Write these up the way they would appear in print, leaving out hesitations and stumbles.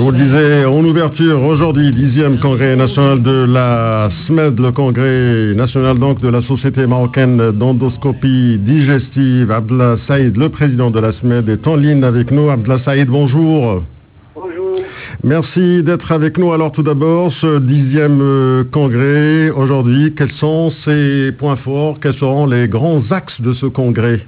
vous le disiez, en ouverture aujourd'hui, 10e congrès national de la SMED, le congrès national donc de la Société marocaine d'endoscopie digestive. Abdallah Saïd, le président de la SMED, est en ligne avec nous. Abdallah Saïd, bonjour. Bonjour. Merci d'être avec nous. Alors tout d'abord, ce 10e congrès, aujourd'hui, quels sont ses points forts? Quels seront les grands axes de ce congrès?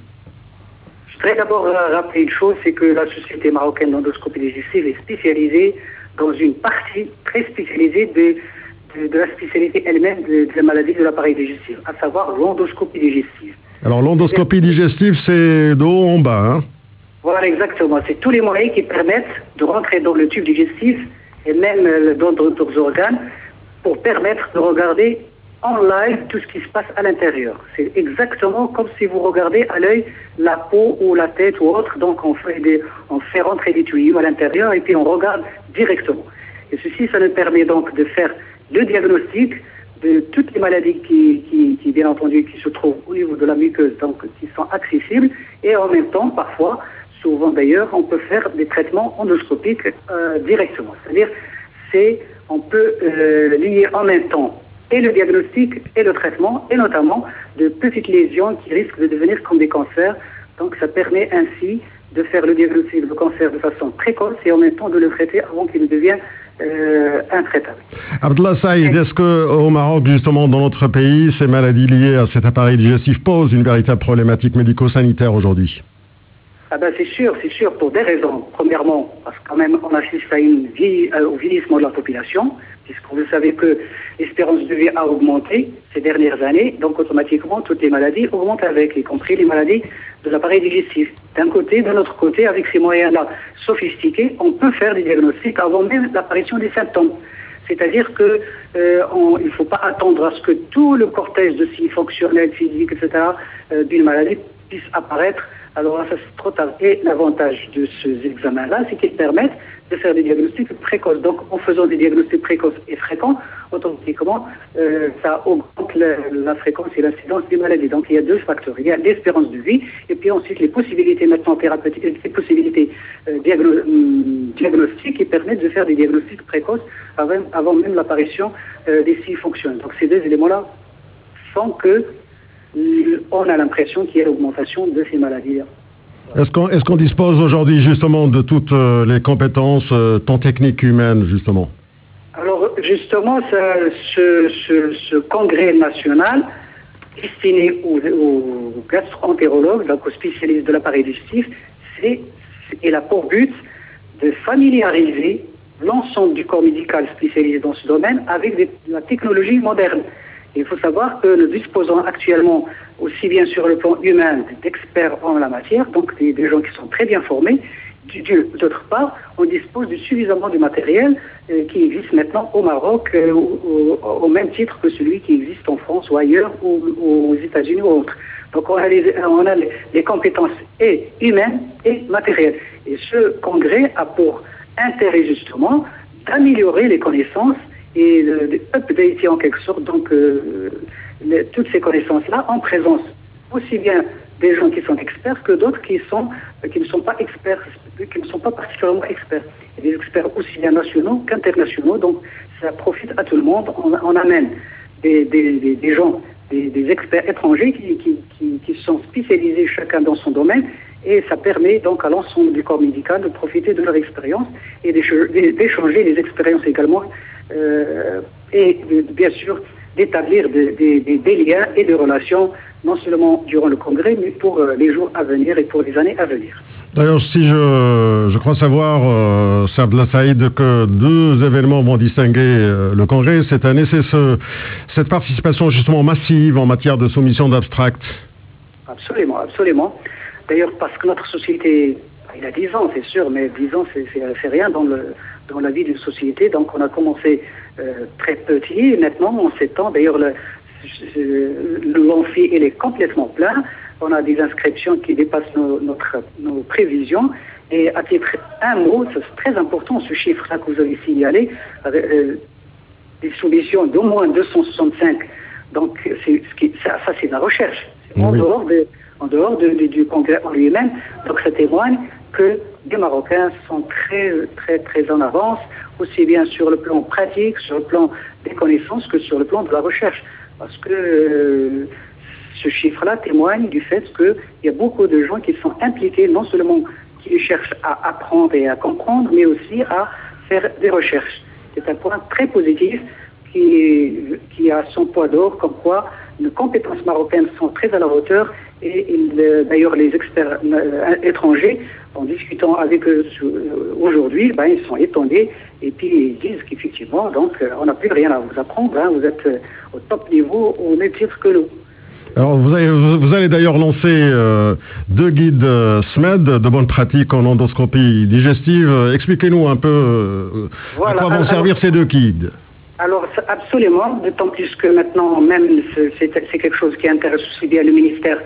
Je voudrais d'abord rappeler une chose, c'est que la Société marocaine d'endoscopie digestive est spécialisée dans une partie très spécialisée de la spécialité elle-même de la maladie de l'appareil digestif, à savoir l'endoscopie digestive. Alors l'endoscopie digestive, c'est de haut en bas, hein? Voilà, exactement. C'est tous les moyens qui permettent de rentrer dans le tube digestif et même dans d'autres organes pour permettre de regarder en live tout ce qui se passe à l'intérieur. C'est exactement comme si vous regardez à l'œil la peau ou la tête ou autre. Donc on fait rentrer des tuyaux à l'intérieur et puis on regarde directement. Et ceci, ça nous permet donc de faire le diagnostic de toutes les maladies qui bien entendu, qui se trouvent au niveau de la muqueuse, donc qui sont accessibles. Et en même temps, parfois, souvent d'ailleurs, on peut faire des traitements endoscopiques directement. C'est-à-dire, on peut lier en même temps et le diagnostic et le traitement, et notamment de petites lésions qui risquent de devenir comme des cancers. Donc ça permet ainsi de faire le diagnostic de cancer de façon précoce et en même temps de le traiter avant qu'il ne devienne intraitable. Abdallah Saïd, est-ce qu'au Maroc, justement, dans notre pays, ces maladies liées à cet appareil digestif posent une véritable problématique médico-sanitaire aujourd'hui? Ah ben c'est sûr, pour des raisons. Premièrement, parce que quand même on assiste à au vieillissement de la population, puisque vous savez que l'espérance de vie a augmenté ces dernières années, donc automatiquement toutes les maladies augmentent avec, y compris les maladies de l'appareil digestif. D'un côté, d'un autre côté, avec ces moyens-là sophistiqués, on peut faire des diagnostics avant même l'apparition des symptômes. C'est-à-dire que il ne faut pas attendre à ce que tout le cortège de signes fonctionnels, physiques, etc. D'une maladie puisse apparaître. Alors là, ça c'est trop tard. Et l'avantage de ces examens-là, c'est qu'ils permettent de faire des diagnostics précoces. Donc, en faisant des diagnostics précoces et fréquents, automatiquement, ça augmente la fréquence et l'incidence des maladies. Donc, il y a deux facteurs. Il y a l'espérance de vie, et puis ensuite les possibilités maintenant thérapeutiques, les possibilités diagnostiques qui permettent de faire des diagnostics précoces avant même l'apparition des signes fonctionnels. Donc, ces deux éléments-là font que on a l'impression qu'il y a l'augmentation de ces maladies. Est-ce qu'on dispose aujourd'hui justement de toutes les compétences tant techniques qu'humaines, justement? Alors justement, ce congrès national destiné aux gastro-entérologues, donc aux spécialistes de l'appareil digestif, il a pour but de familiariser l'ensemble du corps médical spécialisé dans ce domaine avec la technologie moderne. Il faut savoir que nous disposons actuellement, aussi bien sur le plan humain, d'experts en la matière, donc des gens qui sont très bien formés. D'autre part, on dispose de suffisamment de matériel qui existe maintenant au Maroc, au même titre que celui qui existe en France ou ailleurs, ou aux États-Unis ou autres. Donc on a les compétences et humaines et matérielles. Et ce congrès a pour intérêt justement d'améliorer les connaissances et d'updater en quelque sorte donc toutes ces connaissances-là en présence aussi bien des gens qui sont experts que d'autres qui ne sont pas experts, qui ne sont pas particulièrement experts. Il y a des experts aussi bien nationaux qu'internationaux, donc ça profite à tout le monde. On amène des gens, des experts étrangers qui sont spécialisés chacun dans son domaine, et ça permet donc à l'ensemble du corps médical de profiter de leur expérience et d'échanger les expériences également, et bien sûr d'établir des liens et des relations, non seulement durant le congrès, mais pour les jours à venir et pour les années à venir. D'ailleurs, si je crois savoir, Abdallah Saïd, que deux événements vont distinguer le congrès cette année, c'est cette participation justement massive en matière de soumission d'abstract. Absolument, absolument. D'ailleurs, parce que notre société, il a 10 ans, c'est sûr, mais 10 ans, c'est rien dans la vie d'une société. Donc, on a commencé très petit, maintenant, en 7 ans. D'ailleurs, l'amphi, il est complètement plein. On a des inscriptions qui dépassent nos prévisions. Et à titre un mot, c'est très important, ce chiffre-là que vous avez signalé, avec, des soumissions d'au moins 265. Donc, ça c'est de la recherche. Oui. En dehors du congrès en lui-même. Donc, ça témoigne que les Marocains sont très en avance, aussi bien sur le plan pratique, sur le plan des connaissances que sur le plan de la recherche. Parce que ce chiffre-là témoigne du fait qu'il y a beaucoup de gens qui sont impliqués, non seulement qui cherchent à apprendre et à comprendre, mais aussi à faire des recherches. C'est un point très positif qui a son poids d'or, comme quoi les compétences marocaines sont très à la hauteur et d'ailleurs les experts étrangers, en discutant avec eux aujourd'hui, ils sont étonnés et puis ils disent qu'effectivement, donc on n'a plus rien à vous apprendre, vous êtes au top niveau, au même titre que nous. Alors vous allez d'ailleurs lancer 2 guides SMED de bonnes pratiques en endoscopie digestive. Expliquez-nous un peu à quoi vont servir ces 2 guides. Alors absolument, d'autant plus que maintenant même c'est quelque chose qui intéresse aussi bien le ministère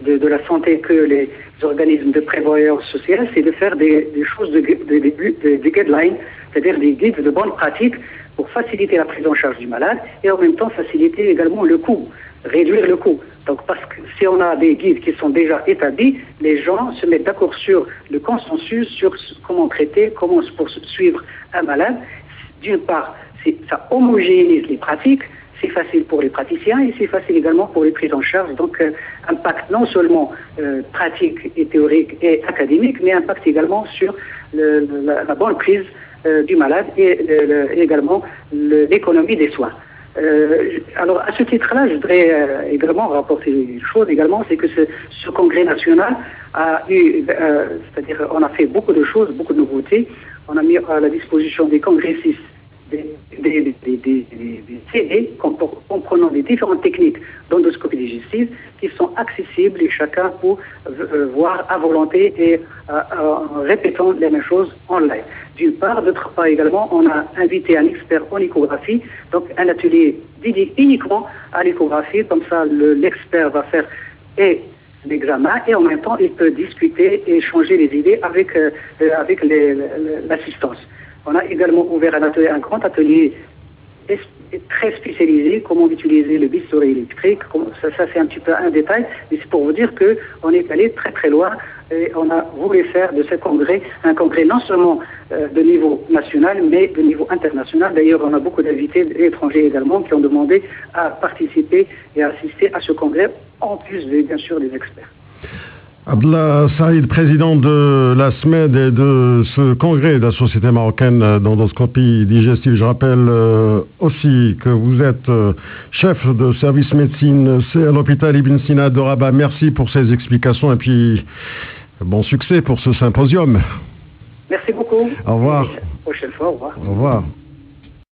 de la Santé que les organismes de prévoyance sociale, c'est de faire des choses, des guidelines, c'est-à-dire des guides de bonnes pratiques pour faciliter la prise en charge du malade et en même temps faciliter également le coût, réduire le coût. Donc parce que si on a des guides qui sont déjà établis, les gens se mettent d'accord sur le consensus, sur comment traiter, comment suivre un malade. D'une part, ça homogénéise les pratiques, c'est facile pour les praticiens et c'est facile également pour les prises en charge. Donc, impact non seulement pratique et théorique et académique, mais impact également sur la bonne prise du malade et également l'économie des soins. Alors, à ce titre-là, je voudrais également rapporter une chose également, c'est que ce congrès national a eu, c'est-à-dire on a fait beaucoup de choses, beaucoup de nouveautés. On a mis à la disposition des congressistes des CD comprenant des différentes techniques d'endoscopie digestive qui sont accessibles et chacun peut voir à volonté et en répétant les mêmes choses en live. D'une part, d'autre part également, on a invité un expert en échographie, donc un atelier dédié uniquement à l'échographie, comme ça l'expert va faire et l'examen et en même temps il peut discuter et échanger les idées avec l'assistance. On a également ouvert un grand atelier très spécialisé, comment utiliser le bistouri électrique. Ça c'est un petit peu un détail, mais c'est pour vous dire qu'on est allé très loin et on a voulu faire de ce congrès un congrès non seulement de niveau national, mais de niveau international. D'ailleurs, on a beaucoup d'invités étrangers également qui ont demandé à participer et à assister à ce congrès, en plus bien sûr des experts. Abdallah Saïd, président de la SMED et de ce congrès de la Société marocaine d'endoscopie digestive. Je rappelle aussi que vous êtes chef de service médecine à l'hôpital Ibn Sina de Rabat. Merci pour ces explications et puis bon succès pour ce symposium. Merci beaucoup. Au revoir. Et à la prochaine fois, au revoir. Au revoir.